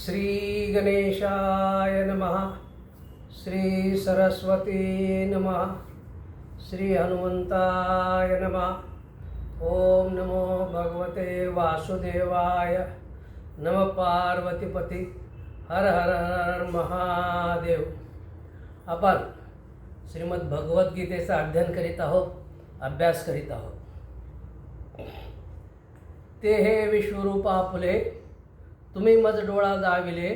श्री गणेशाय नमः। श्री सरस्वती नमः। श्री हनुमंताय नमः। ओम नमो भगवते वासुदेवाय। नमः पार्वतीपती। हर हर हर महादेव। आपण श्रीमद भगवद्गीतेचा अध्ययन करीत आहोत, अभ्यास करीत आहोत। ते हे विश्वरूपा फुले, तुम्ही मज डोळा दाविले,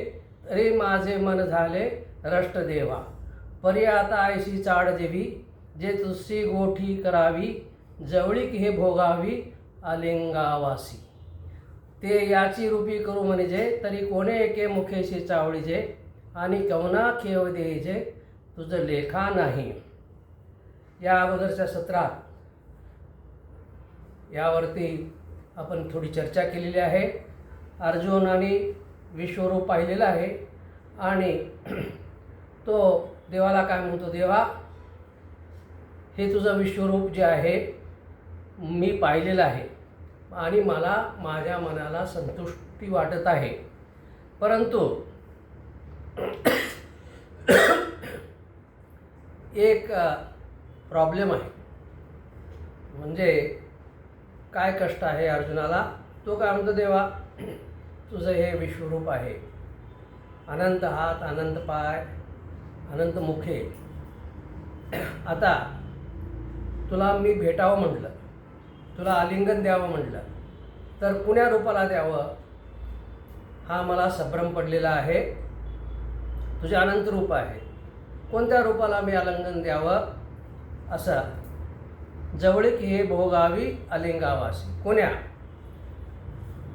तरी माझे मन झाले रष्टदेवा। परी आता ऐशी चाड देवी, जे तुझी गोठी करावी, जवळीक हे भोगावी आलिंगावासी। ते याची रूपी करू म्हणजे, तरी कोणे एके मुखेशी चावळीजे, आणि कवना खेव देजे तुझं लेखा नाही। या अगोदरच्या सत्रात यावरती आपण थोडी चर्चा केलेली आहे। अर्जुनाने विश्वरूप पाहिलेलं आहे आणि तो देवाला काय म्हणतो, देवा हे तुझं विश्वरूप जे आहे मी पाहिलेलं आहे आणि मला माझ्या मनाला संतुष्टी वाटत आहे, परंतु एक प्रॉब्लेम आहे। म्हणजे काय कष्ट आहे अर्जुनाला। तो काय म्हणतो, देवा तुझं हे विश्वरूप आहे, अनंत हात, अनंत पाय, अनंत मुखे। आता तुला मी भेटावं म्हटलं, तुला आलिंगन द्यावं म्हटलं, तर कुण्या रूपाला द्यावं हा मला संभ्रम पडलेला आहे। तुझे अनंत रूप आहे, कोणत्या रूपाला मी आलिंगन द्यावं असं। जवळीक हे भोगावी आलिंगावासी, कोण्या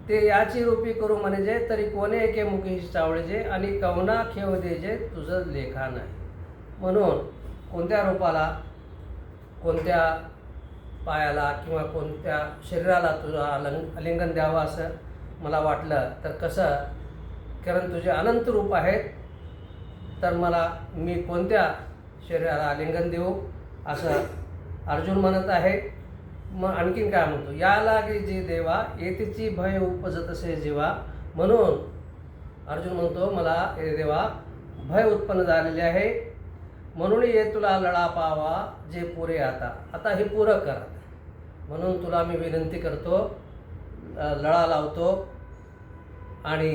ते याची रूपी करू म्हणजे, तरी कोणे एके मुखेशी चावळीजे, आणि कवना खेव देजे तुझं लेखा नाही। म्हणून कोणत्या रूपाला, कोणत्या पायाला किंवा कोणत्या शरीराला तुझं आलिंगन द्यावं असं मला वाटलं, तर कसं, कारण तुझे अनंत रूप आहेत, तर मी कोणत्या शरीराला आलिंगन देऊ असं अर्जुन म्हणत आहे। मग आणखीन काय म्हणतो, या लागे जे देवा, येतीची भय उपजतसे जीवा। म्हणून अर्जुन म्हणतो, मला हे देवा भय उत्पन्न झालेले आहे, म्हणून ये तुला लढा पावा जे पुरे आता। आता हे पुरं कर, म्हणून तुला मी विनंती करतो, लढा लावतो, आणि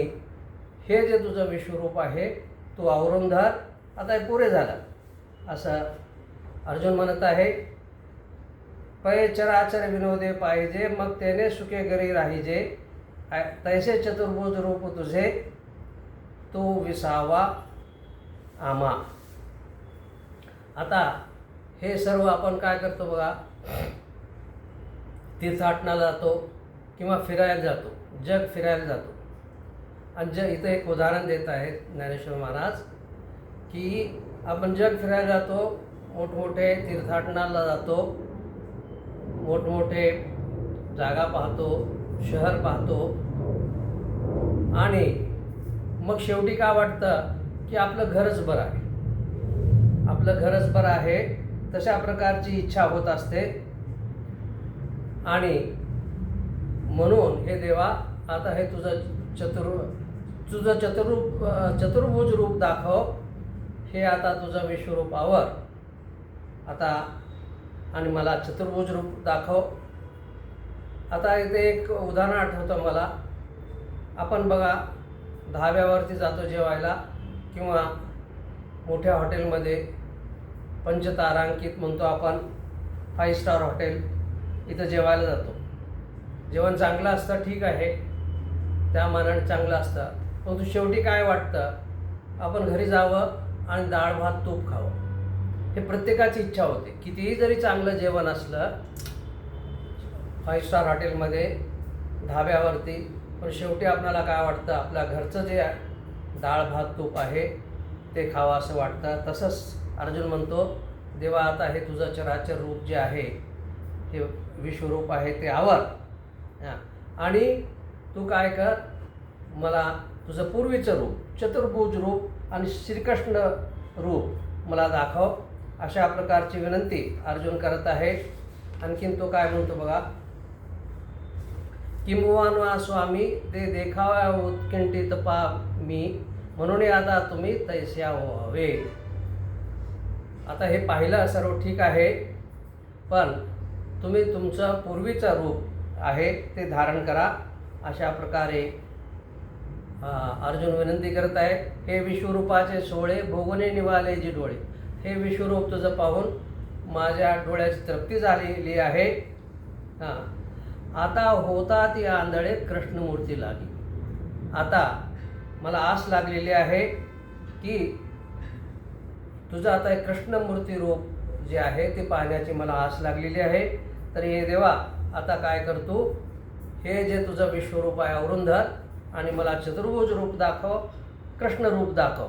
हे जे तुझं विश्वरूप आहे तू आवरून धर, आता हे पुरे झालं असं अर्जुन म्हणत आहे। पै चराचर विनोदे पाहिजे, मग तेने सुखे घरी राहिजे। तैसे चतुर्भुज रूप तुझे, तो विसावा आम्हा। आता हे सर्व आपण काय करतो बघा, तीर्थाटनाला जातो किंवा फिरायला जातो, जग फिरायला जातो। आणि इथं एक उदाहरण देत आहेत ज्ञानेश्वर महाराज, की आपण जग फिरायला जातो, मोठमोठे तीर्थाटनाला जातो, मोठमोठे जागा पाहतो, शहर पाहतो, आणि मग शेवटी काय वाटतं की आपलं घरच बरं आहे, आपलं घरच बरं आहे, तशा प्रकारची इच्छा होत असते। आणि म्हणून हे देवा आता हे तुझं चतुर्भुज रूप दाखव, हे आता तुझं विश्वरूप आवर आता, आणि मला चतुर्भुज रूप दाखव। आता इथे एक उदाहरण आठवतं मला। आपण बघा धाब्यावरती जातो जेवायला, किंवा मोठ्या हॉटेलमध्ये, पंचतारांकित म्हणतो आपण, 5 स्टार हॉटेल, इथं जेवायला जातो। जेवण चांगलं असतं, ठीक आहे, त्या मानाने चांगलं असतं, परंतु शेवटी काय वाटतं, आपण घरी जावं आणि डाळ भात तूप खावं, हे प्रत्येकाची इच्छा होते। कितीही जरी चांगलं जेवण असलं 5 स्टार हॉटेलमध्ये, धाब्यावरती, पण शेवटी आपल्याला काय वाटतं, आपल्या घरचं जे डाळ भात तूप आहे ते खावं असं वाटतं। तसंच अर्जुन म्हणतो, देवा आता हे तुझं चराचर रूप जे आहे, हे विश्वरूप आहे, ते आवर, आणि तू काय कर, मला तुझं पूर्वीचं रूप, चतुर्भुज रूप आणि श्रीकृष्ण रूप मला दाखव, अशा प्रकारची विनंती अर्जुन करत आहे। आणखीन तो काय म्हणतो बघा, किंबहुना वा स्वामी ते देखावा उत्कंठित पा मी, म्हणून आता तुम्ही तैस्या व्हावे. आता हे पाहिलं सर्व ठीक आहे, पण तुम्ही तुमचं पूर्वीचं रूप आहे ते धारण करा. अशा प्रकारे अर्जुन विनंती करत आहे. हे विश्वरूपाचे सोळे भोगुने निवाले जी डोळे. हे विश्वरूप तुझं पाहून माझ्या डोळ्याची तृप्ती झालेली आहे. आता होता ती आंधळे कृष्णमूर्ती लागी. आता मला आस लागलेली आहे की तुझं आता एक कृष्णमूर्ती रूप जे आहे ते पाहण्याची मला आस लागलेली आहे. तर हे देवा, आता काय करतो, हे जे तुझं विश्वरूप आहे आवरून धर आणि मला चतुर्भुज रूप दाखव, कृष्ण रूप दाखव.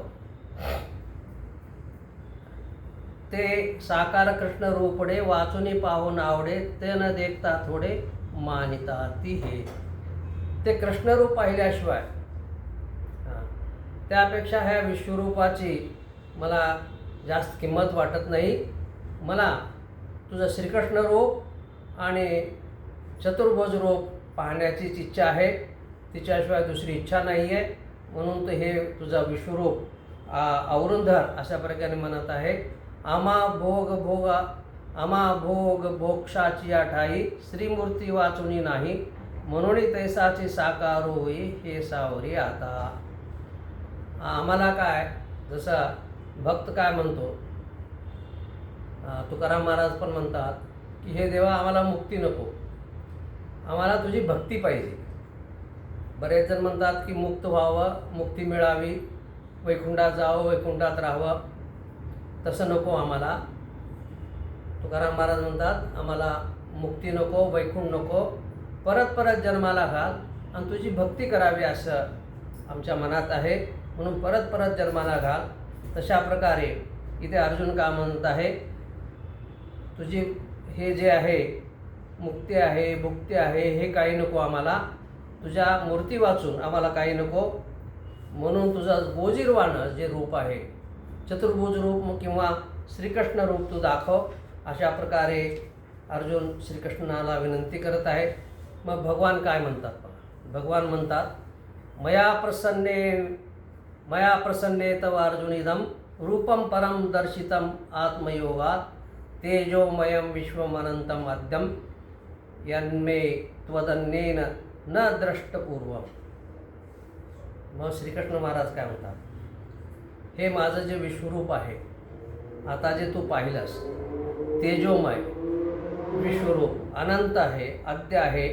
ते साकार कृष्ण रूपडे वाचुनी पाहून आवडे, ते न देखता थोडे मानिता ती हे. ते कृष्णरूप पाहिल्याशिवाय त्यापेक्षा ह्या विश्वरूपाची मला जास्त किंमत वाटत नाही. मला तुझं श्रीकृष्ण रूप आणि चतुर्भुज रूप पाहण्याचीच इच्छा आहे, तिच्याशिवाय दुसरी इच्छा नाही आहे. म्हणून तर हे तुझं विश्वरूप आवरून धर अशा प्रकारे म्हणत आहे. आम्हा भोग भोक्षाची ठाई, श्रीमूर्ती वाचुनी नाही, म्हणून तैसाची साकार होई हे सावरी आता. आम्हाला काय, जसं भक्त काय म्हणतो, तुकाराम महाराज पण म्हणतात की हे देवा, आम्हाला मुक्ती नको, आम्हाला तुझी भक्ती पाहिजे. बरेच जण म्हणतात की मुक्त व्हावं, मुक्ती मिळावी, वैकुंठात जावं, वैकुंठात राहावं. तसं नको आम्हाला. तुकाराम महाराज म्हणतात आम्हाला मुक्ती नको, वैकुंठ नको, परत परत जन्माला घाल आणि तुझी भक्ती करावी असं आमच्या मनात आहे. म्हणून परत परत जन्माला घाल. तशा प्रकारे इथे अर्जुन का म्हणत आहे, तुझी हे जे आहे मुक्ती आहे, भुक्ती आहे, हे काही नको आम्हाला, तुझ्या मूर्ती वाचून आम्हाला काही नको. म्हणून तुझं बोजीरवाणं जे रूप आहे, चतुर्भुज रूप किंवा श्रीकृष्ण रूप तू दाखव. अशा प्रकारे अर्जुन श्रीकृष्णाला विनंती करत आहे. मग भगवान काय म्हणतात? भगवान म्हणतात, मया प्रसन्ने तव अर्जुनिदं रूपम परम दर्शितम आत्मयोगात, तेजोमयम विश्वमनंतम अद्यम यन्मे त्वदन्येन न द्रष्टपूर्वम. मग श्रीकृष्ण महाराज काय म्हणतात, हे माझं जे विश्वरूप आहे, आता जे तू पाहिलंस, तेजोमय विश्वरूप अनंत आहे, आद्य आहे.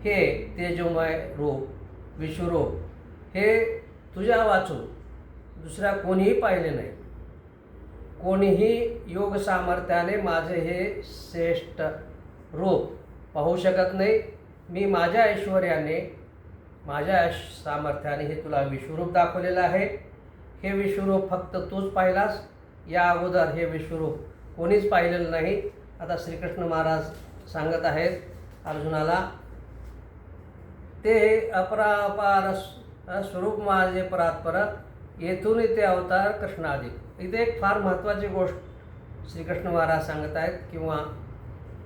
हे तेजोमय रूप विश्वरूप हे तुझ्या वाचून दुसऱ्या कोणीही पाहिले नाही. कोणीही योग सामर्थ्याने माझे हे श्रेष्ठ रूप पाहू शकत नाही. मी माझ्या ऐश्वर्याने, माझ्या सामर्थ्याने हे तुला विश्वरूप दाखवलेलं आहे. हे विश्वरूप फक्त तूच पाहिलास, या अगोदर हे विश्वरूप कोणीच पाहिलेलं नाही. आता श्रीकृष्ण महाराज सांगत आहेत अर्जुनाला, ते अपरापार स्वरूप माझे परात्पर, येथून ते अवतार कृष्णादी. इथे एक फार महत्त्वाची गोष्ट श्रीकृष्ण महाराज सांगत आहेत किंवा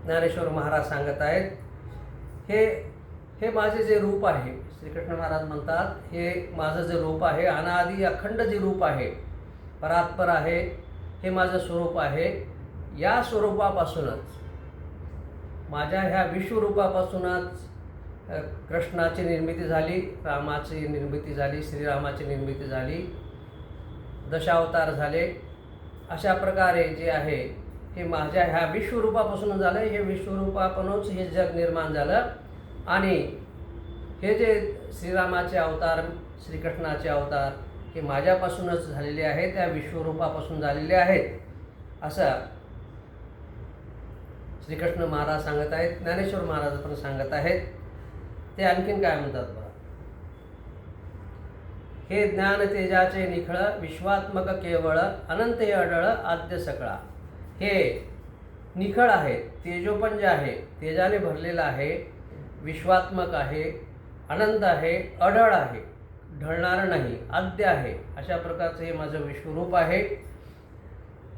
ज्ञानेश्वर महाराज सांगत आहेत. हे माझे जे रूप आहे, श्रीकृष्ण महाराज म्हणतात, हे माझं जे रूप आहे, अनादी अखंड जे रूप आहे, परात्पर आहे, हे माझं स्वरूप आहे. या स्वरूपापासूनच, माझ्या ह्या विश्वरूपापासूनच कृष्णाची निर्मिती झाली, रामाची निर्मिती झाली, श्रीरामाची निर्मिती झाली, दशावतार झाले. अशा प्रकारे जे आहे हे माझ्या ह्या विश्वरूपापासून झालं. हे विश्वरूपापासूनच हे जग निर्माण झालं. आणि हे जे श्रीरामाचे अवतार, श्रीकृष्णाचे अवतार, हे माझ्यापासूनच झालेले आहेत, त्या विश्वरूपापासून झालेले आहेत असं श्रीकृष्ण महाराज सांगत आहेत. ज्ञानेश्वर महाराज पण सांगत आहेत. ते आणखीन काय म्हणतात बघा, हे ज्ञान तेजाचे निखळ, विश्वात्मक केवळ, अनंत हे अडळ, आद्य सकळा. हे निखळ आहे, तेजोपंज आहे, तेजाने भरलेलं आहे, विश्वात्मक आहे, अनंत आहे, अढळ आहे, ढळणार नाही, आद्य आहे. अशा प्रकारचं हे माझं विश्वरूप आहे.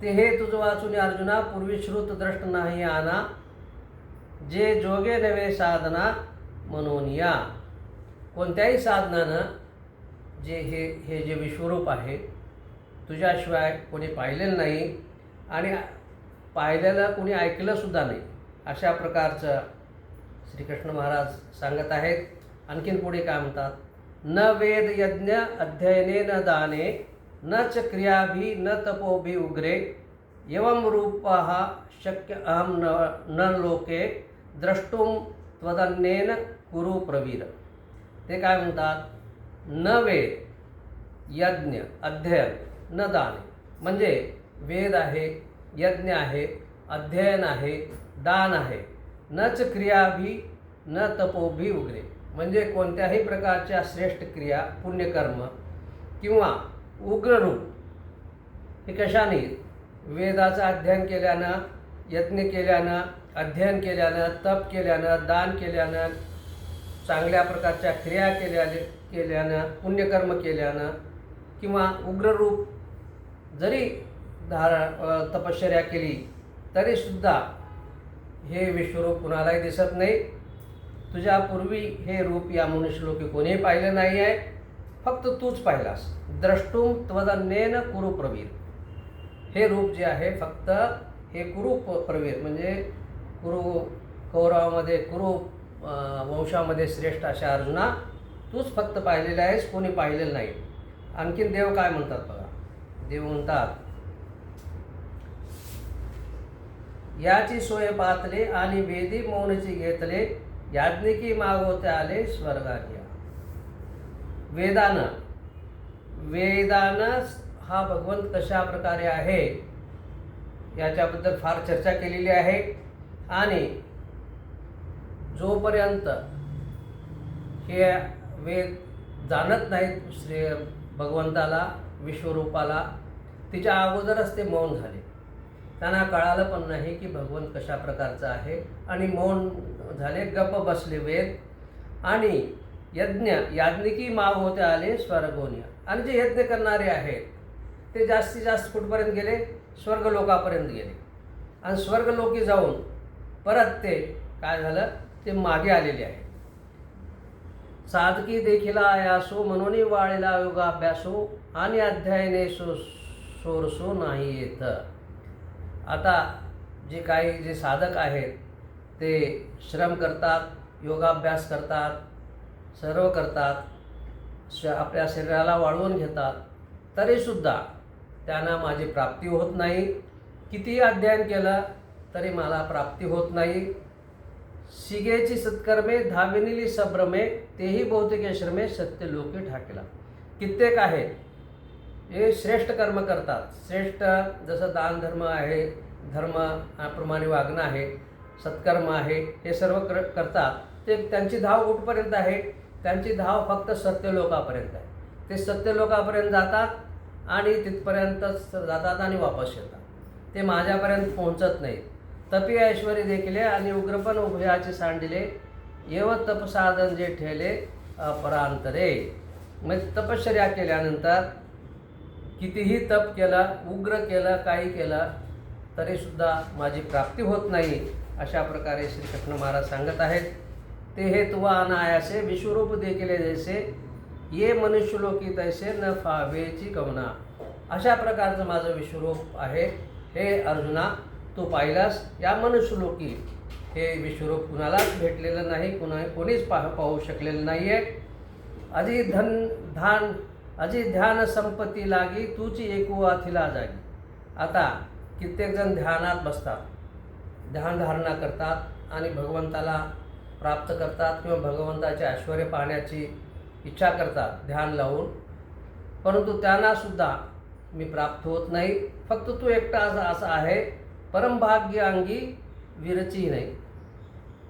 ते हे तुझ वाचून अर्जुना, पूर्वी श्रुत द्रष्ट नाही आना, जे जोगे नवे साधना, म्हणून या कोणत्याही साधनानं हे जे विश्वरूप आहे तुझ्याशिवाय कोणी पाहिलेलं नाही आणि पाहिलेलं कोणी ऐकलंसुद्धा नाही, अशा प्रकारचं श्रीकृष्ण महाराज सांगत आहेत. आणखीन पुढे काय म्हणतात, न वेद यज्ञ अध्ययने न दाने न च क्रियाभि न तपोभि उग्रे एवं रूपः शक्य अहम न लोके द्रष्टुम त्वदन्येन कुरु प्रवीर. ते काय म्हणतात, न वेद यज्ञ अध्ययन न दाने, म्हणजे वेद आहे, यज्ञ आहे, अध्ययन आहे, दान आहे, नच क्रियाभी न तपोभी उग्रे, म्हणजे कोणत्याही प्रकारच्या श्रेष्ठ क्रिया पुण्यकर्म किंवा उग्ररूप हे कशाने, वेदाचं अध्ययन केल्यानं, यज्ञ केल्यानं, अध्ययन केल्यानं, तप केल्यानं, दान केल्यानं, चांगल्या प्रकारच्या क्रिया केल्यानं, पुण्यकर्म केल्यानं किंवा उग्ररूप जरी तपश्चर्या केली तरीसुद्धा हे विश्वरूप कुणालाही दिसत नाही. तुझ्यापूर्वी हे रूप या मनुष्यलोकी कोणीही पाहिलं नाही आहे, फक्त तूच पाहिलास. द्रष्टुम त्वदन्येन कुरु प्रवीर, हे रूप जे आहे फक्त हे कुरु प्रवीर म्हणजे कुरु कौरवामध्ये कुरु वंशामध्ये श्रेष्ठ अशा अर्जुना तूच फक्त पाहिलेले आहेस, कोणी पाहिलेलं नाही. आणखीन देव काय म्हणतात बघा, देव म्हणतात, याची सोय पातले आणि वेदी मौनची घेतले याज्ञिकी मागवते आले स्वर्गात या. वेदानं हा भगवंत कशा प्रकारे आहे याच्याबद्दल फार चर्चा केलेली आहे. आणि जोपर्यंत हे वेद जाणत नाहीत श्री भगवंताला, विश्वरूपाला, तिच्या अगोदरच ते मौन झाले. त्यांना कळालं पण नाही की भगवंत कशा प्रकारचा आहे आणि मौन झाले, गप्प बसले वेद. आणि याज्ञिकी माग होते आले स्वर्गोनिया, आणि जे यज्ञ करणारे आहेत ते जास्तीत जास्त कुठपर्यंत गेले, स्वर्गलोकापर्यंत गेले. आणि स्वर्गलोकी जाऊन परत ते काय झालं, ते मागे आलेले आहे. साधकी देखील आयासो म्हणून वाळेला योगाभ्यासो आणि अध्ययने सोरसो नाही येत. आता जे साधक आहेत ते श्रम करतात, योगाभ्यास करतात, सर्व करतात, आपल्या शरीराला वाढवून घेतात, तरीसुद्धा त्यांना माझी प्राप्ती होत नाही. कितीही अध्ययन केलं तरी मला प्राप्ती होत नाही. शिगेची सत्कर्मे धाविनीली संभ्रमे तेही बहुतेक श्रमे सत्य लोके ठाकेला. कित्येक आहेत हे श्रेष्ठ कर्म करतात, श्रेष्ठ जसं दान धर्म आहे, धर्माप्रमाणे वागणं आहे, सत्कर्म आहे, हे सर्व करतात. ते त्यांची धाव कुठपर्यंत आहे, त्यांची धाव फक्त सत्यलोकापर्यंत आहे. ते सत्यलोकापर्यंत जातात आणि तिथपर्यंतच जातात आणि वापस येतात. ते माझ्यापर्यंत पोहोचत नाहीत. तपी ऐश्वरी देखिले आणि उग्रपण उभयाचे सांडिले एव तपसाधन जे ठेले अपरांतरे. म्हणजे तपश्चर्या केल्यानंतर कितीही तप केलं, उग्र केलं, काही केलं तरीसुद्धा माझी प्राप्ती होत नाही, अशा प्रकारे श्रीकृष्ण महाराज सांगत आहेत. ते हे तुवा अनायासे विश्वरूप देखील जैसे ये मनुष्यलोकी तैसे न फावेची गमना. अशा प्रकारचं माझं विश्वरूप आहे. हे अर्जुना, तू पाहिलास या मनुष्यलोकी हे विश्वरूप कुणालाच भेटलेलं नाही, कोणीच पाहू शकलेलं नाही आहे. अजी ध्यान संपत्ती लागी तूची एकू अथिला जागी. आता कित्येक जण ध्यानात बसतात, ध्यानधारणा करतात आणि भगवंताला प्राप्त करतात किंवा भगवंताचे ऐश्वर्य पाहण्याची इच्छा करतात ध्यान लावून, परंतु त्यांनासुद्धा मी प्राप्त होत नाही. फक्त तू एकटा असा आहे, परमभाग्य अंगी विरची नाही.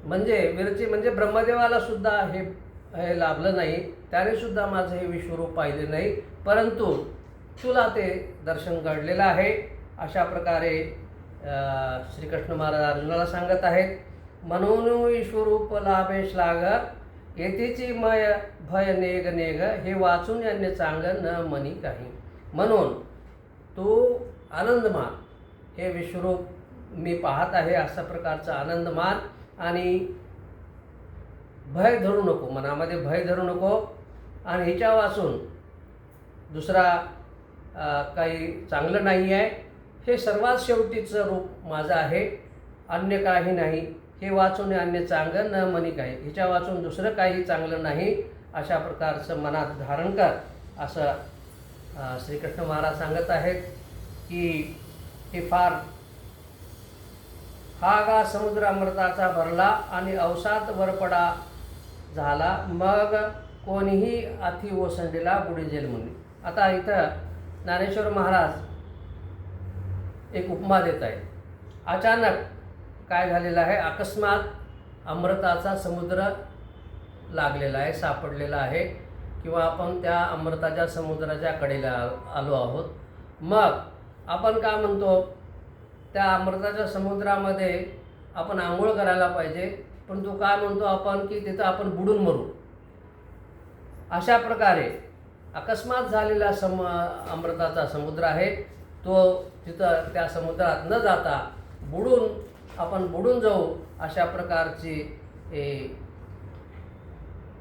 म्हणजे विरची म्हणजे ब्रह्मदेवाला सुद्धा हे लाभलं नाही, त्यानेसुद्धा माझं हे विश्वरूप पाहिले नाही, परंतु तुला ते दर्शन घडलेलं आहे. अशा प्रकारे श्रीकृष्ण महाराज अर्जुनाला सांगत आहेत. म्हणून विश्वरूप लाभेश लाग येतेची मय भय नेग नेग हे वाचून यांनी चांग न मनी काही. म्हणून तू आनंद मान, हे विश्वरूप मी पाहत आहे अशा प्रकारचा आनंद मान. आणि भय धरू नको, मनामध्ये भय धरू नको. आणि हिच्या वाचून दुसरा काही चांगलं नाही आहे, हे सर्वात शेवटीचं रूप माझं आहे, अन्य काही नाही. हे वाचून अन्य चांगलं न मनी काही, हिच्या वाचून दुसरं काही चांगलं नाही, अशा प्रकारचं मनात धारण कर, असं श्रीकृष्ण महाराज सांगत आहेत. की हे फार हा गा समुद्र अमृताचा भरला आणि अवसात वरपडा झाला, मग कोणीही अति ओसंडीला बुडीजेल म्हणून. आता इथं ज्ञानेश्वर महाराज एक उपमा देत आहे. अचानक काय झालेलं आहे, अकस्मात अमृताचा समुद्र लागलेला आहे, सापडलेला आहे, किंवा आपण त्या अमृताच्या समुद्राच्या कडेला आलो आहोत. मग आपण काय म्हणतो, त्या अमृताच्या समुद्रामध्ये आपण आंघोळ करायला पाहिजे, पण तो काय म्हणतो आपण की तिथं आपण बुडून मरू. अशा प्रकारे अकस्मात झालेला अमृताचा समुद्र आहे, तो तिथं त्या समुद्रात न जाता आपण बुडून जाऊ, अशा प्रकारची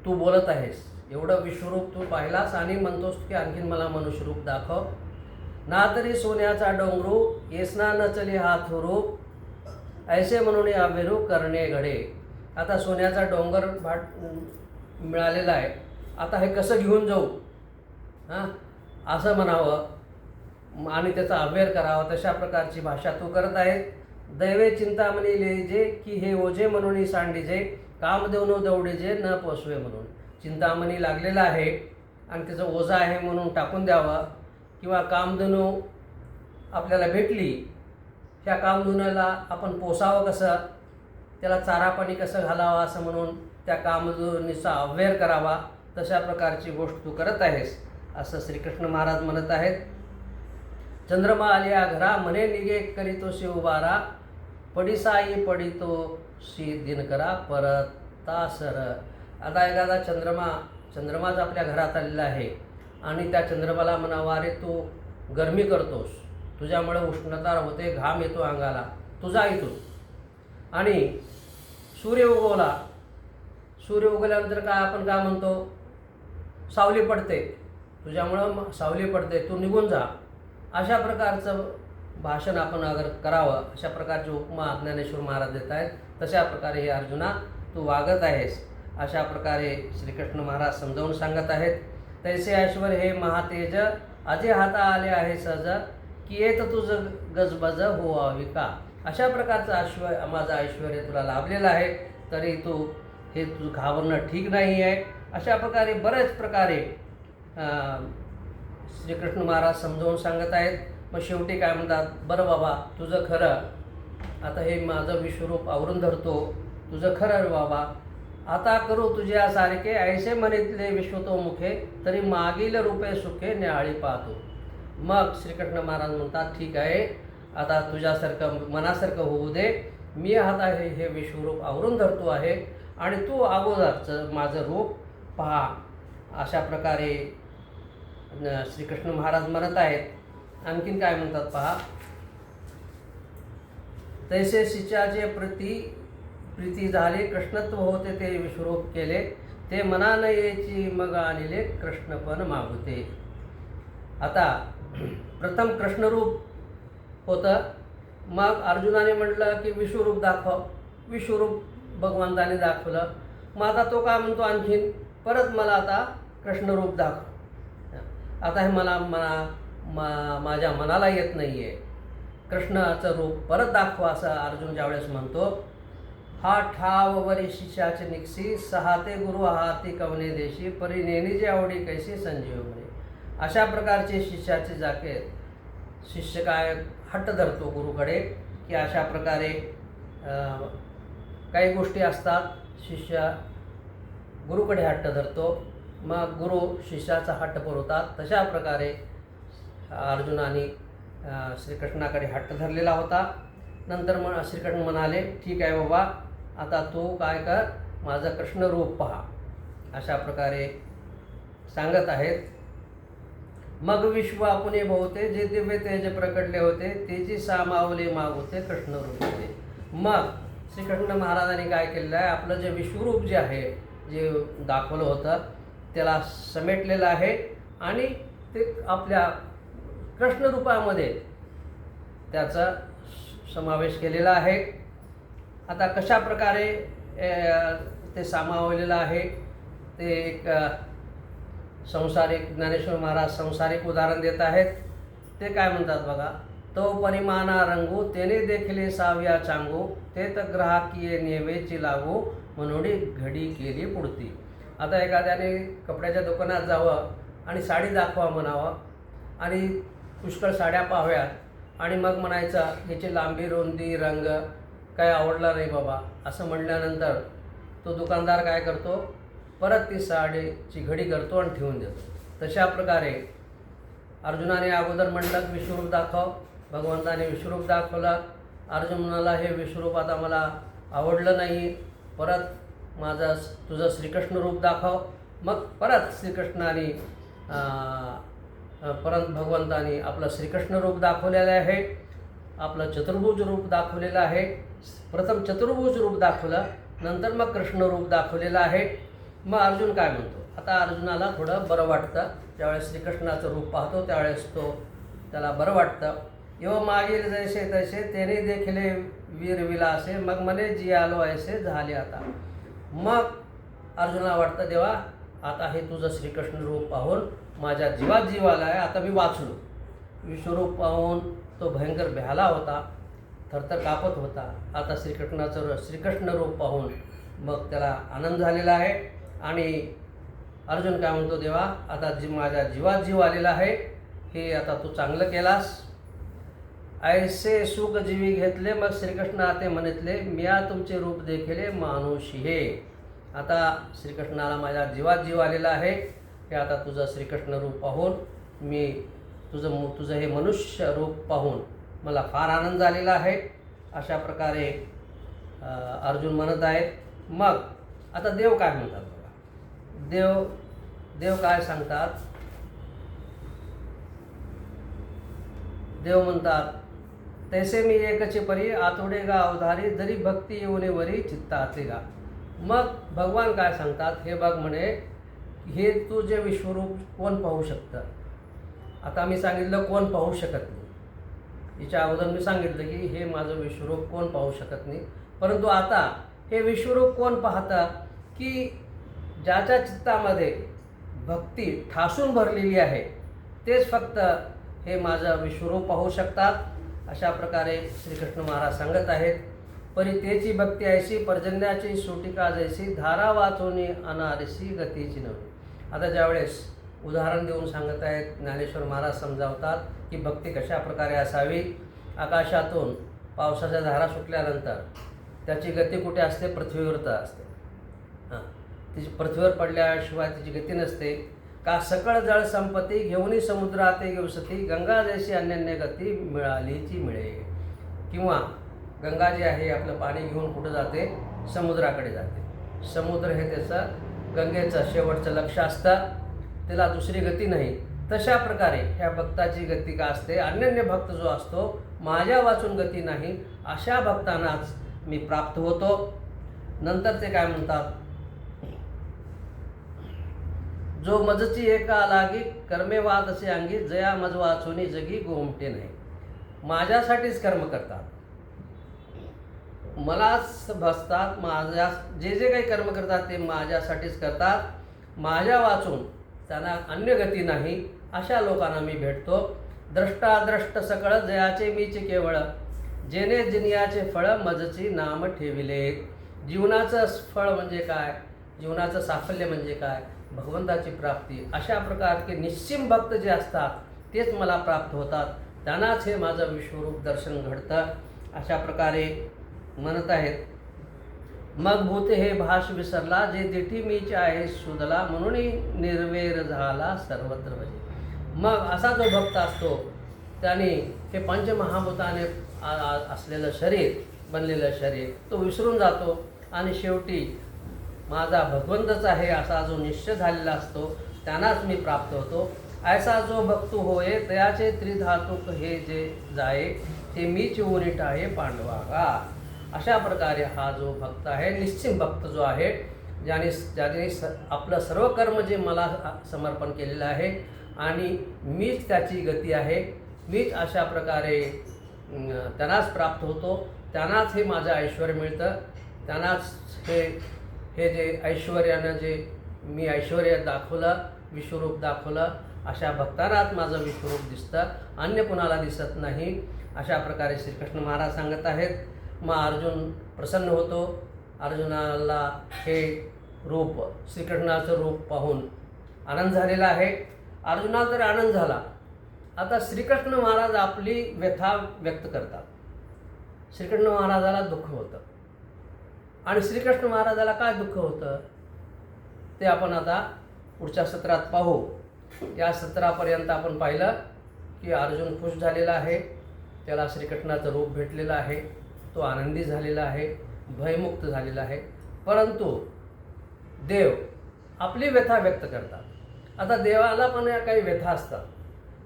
तू बोलत आहेस. एवढं विश्वरूप तू पाहिलास आणि म्हणतोस की आणखीन मला मनुष्यरूप दाखव. ना तरी सोन्याचा डोंगरू येसना न चले हात रूप, ऐसे म्हणून अभिरू करणे घडे. आता सोन्याचा डोंगर मिळालेला आहे, आता हे कसं घेऊन जाऊ, असं म्हणावं आणि त्याचा अभ्यास करावा. तशा प्रकारची भाषा तू करत आहे. दैवे चिंतामणी लिहिजे की हे ओझे म्हणून सांडीजे, कामदेवनो दौडीजे न पोसवे म्हणून. चिंतामणी लागलेला आहे आणि त्याचं ओझा आहे म्हणून टाकून द्यावं, किंवा कामधेनू आपल्याला भेटली, ह्या कामधेनूला आपण पोसावं कसं, त्याला चारा पाणी कसं घालावं असं म्हणून त्या कामधेनूचा अभ्यास करावा. तशा प्रकारची गोष्ट तू करत आहेस, असं श्रीकृष्ण महाराज म्हणत आहेत. चंद्रमा आलिया घरा म्हणे निगे करीतो शिवबारा, पडिसाई पडितो शी दिनकरा परता सर. आता एखादा चंद्रमाच आपल्या घरात आलेला आहे आणि त्या चंद्रमाला म्हणावा, अरे तू गरमी करतोस, तुझ्यामुळे उष्णता होते, घाम येतो अंगाला, तुझा इथून. आणि सूर्य उगवल्यानंतर काय आपण काय म्हणतो, सावली पडते, तुझ्यामुळं सावली पडते, तू निघून जा. अशा प्रकारचं भाषण आपण अगर करावं, अशा प्रकारची उपमा ज्ञानेश्वर महाराज देत आहेत. तशा प्रकारे हे अर्जुना तू वागत आहेस, अशा प्रकारे श्रीकृष्ण महाराज समजावून सांगत आहेत. तैसे ऐश्वर हे महातेज अजे हाता आले आहे सहज, की येत तुझं गजबज होवावी का. अशा प्रकारचं माझं ऐश्वर तुला लाभलेलं आहे, तरी तू घाबरणं ठीक नाही आहे. अशा प्रकारे बऱ्याच प्रकारे श्रीकृष्ण महाराज समजावून सांगत आहेत. मग शेवटी काय म्हणतात, बरं बाबा तुझं खरं, आता हे माझं विश्वरूप आवरून धरतो, तुझं खरं बाबा, आता करू तुझ्या सारखे ऐसे म्हणितले विश्वतोमुखे, तरी मागील रूपे सुखे न्याहाळी पाहतो. मग श्रीकृष्ण महाराज म्हणतात, ठीक आहे, आता तुझ्यासारखं मनासारखं होऊ दे, मी आता हे विश्वरूप आवरून धरतो आहे आणि तू अगोदरचं माझं रूप पहा. अशा प्रकारे श्रीकृष्ण महाराज म्हणत आहेत. आणखीन काय म्हणतात पहा. तैसे शिष्याचे प्रीती झाले, कृष्णत्व होते ते विश्वरूप केले, ते मना न येची मग आणले कृष्णपण मागुते. आता प्रथम कृष्णरूप होतं, मग अर्जुनाने म्हटलं की विश्वरूप दाखव, विश्वरूप भगवंताने दाखवलं. मग आता तो काय म्हणतो, आणखीन परत मला आता कृष्णरूप दाखव. आता हे माझ्या मनाला येत नाही आहे, कृष्णाचं रूप परत दाखवा, असं अर्जुन ज्यावेळेस म्हणतो. हा ठाव वरी शिष्याचे निकसी, सहाते गुरु हाती कवने देशी, परी नेनीचे आवडी कैसी संजीव म्हणे. अशा प्रकारचे शिष्याचे शिष्य काय हट्ट धरतो गुरुकडे, की अशा प्रकारे काही गोष्टी असतात, शिष्य गुरुकडे हट्ट धरतो, मग गुरु शिष्याचा हट्ट पुरवतात. तशा प्रकारे अर्जुनाने श्रीकृष्णाकडे हट्ट धरलेला होता. नंतर श्रीकृष्ण म्हणाले, ठीक आहे बाबा, आता तू काय कर, माझं कृष्णरूप पहा. अशा प्रकारे सांगत आहेत. मग विश्व आपुने बहुते, जे दिव्य तेज प्रकटले होते, तेची सामावले मागवते कृष्णरूप होते. मग श्रीकृष्ण महाराजांनी काय केलेलं आहे, आपलं जे विश्वरूप जे आहे, जे दाखवलं होतं त्याला समेटलेलं आहे आणि ते आपल्या कृष्णरूपामध्ये त्याचा समावेश केलेला आहे. आता कशा प्रकारे ते सामावलेलं आहे ते एक संसारिक ज्ञानेश्वर महाराज संसारिक उदाहरण देत आहेत. ते काय म्हणतात बघा. तो परिमाणा रंगू तेने देखले साव्या चांगू ते तर ग्राहकीये नेवेची लागू म्हणून घडी केली पुढती. आता एखाद्याने कपड्याच्या दुकानात जावं आणि साडी दाखवा म्हणावं आणि पुष्कळ साड्या पाहाव्यात आणि मग म्हणायचं ह्याची लांबी रुंदी रंग काय आवडला नाही बाबा असं म्हणल्यानंतर तो दुकानदार काय करतो, परत ती साडीची घडी करतो आणि ठेवून देतो. तशा प्रकारे अर्जुनाने अगोदर म्हटलं विश्वरूप दाखव, भगवंताने विश्वरूप दाखवलं. अर्जुन म्हणाला हे विश्वरूप आता मला आवडलं नाही, परत तुझं श्रीकृष्ण रूप दाखव. मग परत श्रीकृष्णाने परत भगवंताने आपलं श्रीकृष्ण रूप दाखवलेलं आहे, आपलं चतुर्भुज रूप दाखवलेलं आहे. प्रथम चतुर्भुज रूप दाखवलं, नंतर मग कृष्ण रूप दाखवलेलं आहे. मग अर्जुन काय म्हणतो, आता अर्जुनाला थोडं बरं वाटतं. ज्यावेळेस श्रीकृष्णाचं रूप पाहतो त्यावेळेस त्याला बरं वाटतं. यो मागील जैसे तैसे तेने देखले वीर विलासे मग मने जी आलो ऐसे झाले आता. मग अर्जुनाला वाटतं देवा आता हे तुझं श्रीकृष्ण रूप पाहून माझ्या जीवात जीव आला आहे, आता मी वाचलो. विश्वरूप पाहून तो भयंकर भ्याला होता, थरथर कापत होता. आता श्रीकृष्ण रूप पाहून मग त्याला आनंद झालेला आहे. आणि अर्जुन काय म्हणतो, देवा आता माझ्या जीवात जीव आलेला आहे, हे आता तू चांगलं केलास. ऐसे सुख जीवी घेतले मग श्रीकृष्ण आते म्हणितले मिया तुमचे रूप देखले मानुषी हे. आता श्रीकृष्णाला माझ्या जीवात जीव आलेला आहे, हे आता तुझं श्रीकृष्ण रूप पाहून मी तुझं हे मनुष्य रूप पाहून मला फार आनंद झालेला आहे. अशा प्रकारे अर्जुन म्हणत आहेत. मग आता देव काय म्हणतात बघा. देव काय सांगतात. देव म्हणतात तैसे मी एकचे परी आतोडे गा अवधारी जरी भक्ती येऊने वरी चित्ताचे गा. मग भगवान काय सांगतात, हे बघ म्हणे हे तू जे विश्वरूप कोण पाहू शकतं. आता मी सांगितलं कोण पाहू शकत नाही. हिच्या अगोदर मी सांगितलं की हे माझं विश्वरूप कोण पाहू शकत नाही. परंतु आता हे विश्वरूप कोण पाहतं की ज्याच्या चित्तामध्ये भक्ती ठासून भरलेली आहे तेच फक्त हे माझं विश्वरूप पाहू शकतात. अशा प्रकारे श्रीकृष्ण महाराज सांगत आहेत. परी तेची भक्ती ऐशी पर्जन्याची सुटिका जैसी धारा वाचोनी अनारिसी गतीची नव्हे. आता ज्यावेळेस उदाहरण देऊन सांगत आहेत ज्ञानेश्वर महाराज समजावतात की भक्ती कशा प्रकारे असावी. आकाशातून पावसाच्या धारा सुटल्यानंतर त्याची गती कुठे असते, पृथ्वीवर असते. तिची पृथ्वीवर पडल्याशिवाय तिची गती नसते. का सकळ जळ संपत्ती घेऊनी समुद्राते घेवसती गंगा जैसी अन्यन्य गती मिळालीची मिळे. किंवा गंगा जी आहे आपलं पाणी घेऊन कुठं जाते, समुद्राकडे जाते. समुद्र हे त्याचं गंगेचं शेवटचं लक्ष असतं, त्याला दुसरी गती नाही. तशा प्रकारे ह्या भक्ताची गती का असते, अन्यन्य भक्त जो असतो माझ्या वाचून गती नाही अशा भक्तांनाच मी प्राप्त होतो. नंतर ते काय म्हणतात, जो मजची एका लागी कर्मे वाद असे अंगी जया मज वाचुनी जगी गोमटे नाही. माझ्यासाठीच कर्म करतात, मलाच भजतात, माझ्या जे काही कर्म करतात ते माझ्यासाठीच करतात. माझ्या वाचून त्यांना अन्य गती नाही अशा लोकांना मी भेटतो. द्रष्टाद्रष्ट सकळ जयाचे मीचे केवळ जेने जिनियाचे फळ मजची नाम ठेविले. जीवनाचं फळ म्हणजे काय, जीवनाचं साफल्य म्हणजे काय, भगवंताची प्राप्ती. अशा प्रकारचे निश्चिम भक्त जे असतात तेच मला प्राप्त होतात, त्यांनाच हे माझं विश्वरूप दर्शन घडतं. अशा प्रकारे म्हणत आहेत. मग भूते हे भाष विसरला जे दिठी मीचे आहे सुदला म्हणून निर्वेर झाला सर्वत्र भजे. मग असा जो भक्त असतो त्याने हे पंचमहाभूताने असलेलं शरीर बनलेलं शरीर तो विसरून जातो आणि शेवटी माझा भगवंतच आहे असा जो निश्चय झालेला असतो त्यांनाच मी प्राप्त होतो. ऐसा जो भक्तू होय तयाचे त्रिधातुक हे जे जाये ते मीच उनिट आहे पांडवागा. अशा प्रकारे हा जो भक्त आहे निश्चित भक्त जो आहे ज्याने आपलं सर्व कर्म जे मला समर्पण केलेलं आहे आणि मीच त्याची गती आहे, मीच अशा प्रकारे त्यांनाच प्राप्त होतो, त्यांनाच हे माझं ऐश्वर मिळतं, त्यांनाच हे जे ऐश्वर्यानं जे मी ऐश्वर्य दाखवलं, विश्वरूप दाखवलं, अशा भक्तांनाच माझं विश्वरूप दिसतं, अन्य कुणाला दिसत नाही. अशा प्रकारे श्रीकृष्ण महाराज सांगत आहेत. मग अर्जुन प्रसन्न होतो. अर्जुनाला हे रूप, श्रीकृष्णाचं रूप पाहून आनंद झालेला आहे. अर्जुनाला तर आनंद झाला. आता श्रीकृष्ण महाराज आपली व्यथा व्यक्त करतात. श्रीकृष्ण महाराजाला दुःख होतं आणि श्रीकृष्ण महाराजाला काय दुःख होतं ते आपण आता पुढच्या सत्रात पाहू. या सत्रापर्यंत आपण पाहिलं की अर्जुन खुश झालेला आहे, त्याला श्रीकृष्णाचं रूप भेटलेलं आहे, तो आनंदी झालेला आहे, भयमुक्त झालेला आहे. परंतु देव आपली व्यथा व्यक्त करतात. आता देवाला पण या काही व्यथा असतात,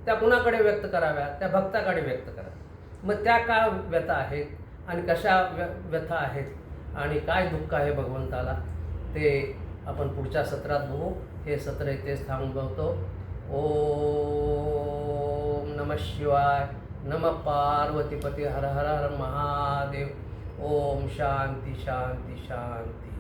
त्या कुणाकडे व्यक्त कराव्या? त्या भक्ताकडे व्यक्त करा. मग त्या काय व्यथा आहेत आणि कशा व्यथा आहेत आणि काय दुःख आहे भगवंताला, ते आपण पुढच्या सत्रात बघू. हे सत्र इथेच थांबवतो. ओम नमः शिवाय. नमः पार्वतीपती. हर हर हर महादेव. ओम शांती शांती शांती.